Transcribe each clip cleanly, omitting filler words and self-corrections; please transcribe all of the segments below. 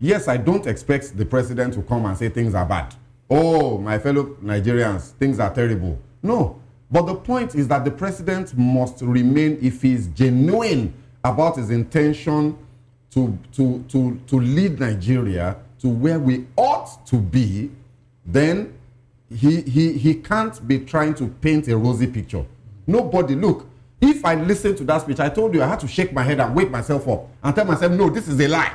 yes, I don't expect the president to come and say things are bad. Oh, my fellow Nigerians, things are terrible. No. But the point is that the president must remain, if he's genuine about his intention to lead Nigeria to where we ought to be, then he can't be trying to paint a rosy picture. Nobody, look, if I listened to that speech, I told you I had to shake my head and wake myself up and tell myself, no, this is a lie.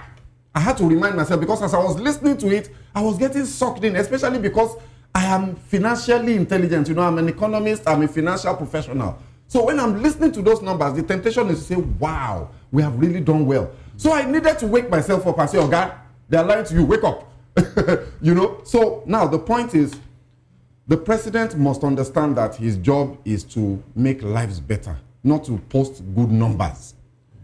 I had to remind myself, because as I was listening to it, I was getting sucked in, especially because I am financially intelligent. You know, I'm an economist, I'm a financial professional. So when I'm listening to those numbers, the temptation is to say, wow, we have really done well. So I needed to wake myself up and say, oh God, they're lying to you, wake up. You know, so now the point is, the president must understand that his job is to make lives better, not to post good numbers.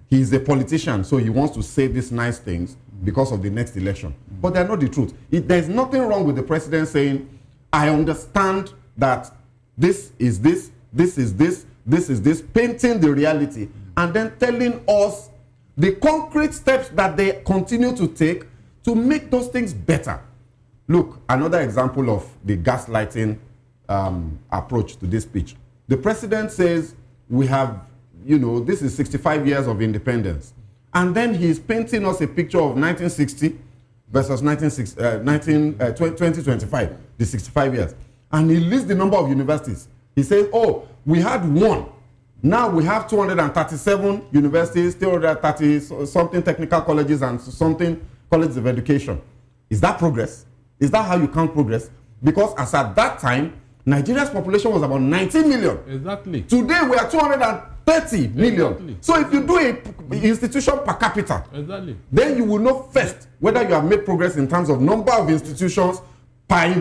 He is a politician, so he wants to say these nice things because of the next election. But they're not the truth. There's nothing wrong with the president saying, I understand that this is this, this is this, this is this, painting the reality, and then telling us the concrete steps that they continue to take to make those things better. Look, another example of the gaslighting approach to this speech. The president says we have, you know, this is 65 years of independence. And then he's painting us a picture of 1960 versus 2025, the 65 years. And he lists the number of universities. He says, oh, we had one. Now we have 237 universities, 230 something technical colleges and something colleges of education. Is that progress? Is that how you count progress? Because as at that time, Nigeria's population was about 19 million. Exactly. Today we are 230 million. Exactly. So if you do a institution per capita, exactly, then you will know first whether you have made progress in terms of number of institutions per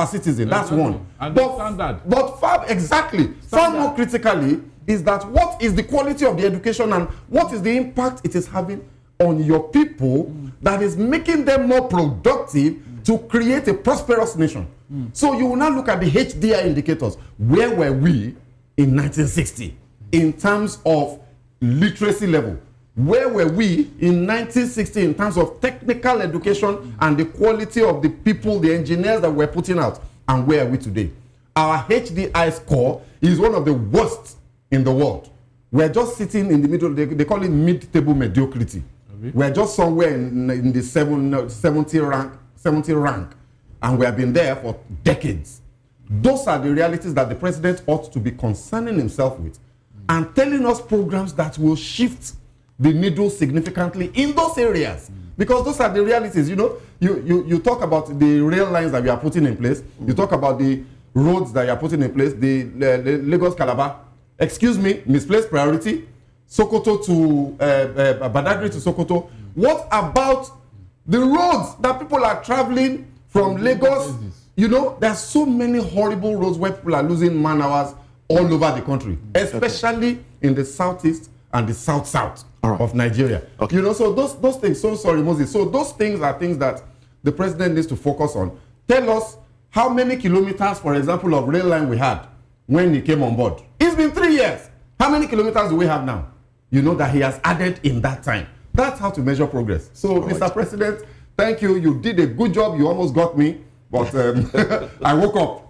citizen. Exactly. That's one. And but standard. But far more critically is that what is the quality of the education and what is the impact it is having on your people that is making them more productive to create a prosperous nation. So you will now look at the HDI indicators. Where were we in 1960 in terms of literacy level? Where were we in 1960 in terms of technical education and the quality of the people, the engineers that we're putting out? And where are we today? Our HDI score is one of the worst in the world. We're just sitting in the middle. They call it mid-table mediocrity. We're just somewhere in the 70 rank, and we have been there for decades. Those are the realities that the president ought to be concerning himself with and telling us programs that will shift the needle significantly in those areas. Because those are the realities. You know, you talk about the rail lines that we are putting in place. You talk about the roads that you are putting in place, the Lagos-Calabar. Excuse me, misplaced priority. Sokoto to Badagry to Sokoto. What about the roads that people are traveling from Lagos? You know, there's so many horrible roads where people are losing man hours all over the country, especially in the southeast and the south of Nigeria. Okay. You know, so those things, so sorry, Moses. So those things are things that the president needs to focus on. Tell us how many kilometers, for example, of rail line we had when he came on board. It's been 3 years. How many kilometers do we have now? You know, that he has added in that time. That's how to measure progress. So, Mr. President, thank you. You did a good job. You almost got me. But I woke up.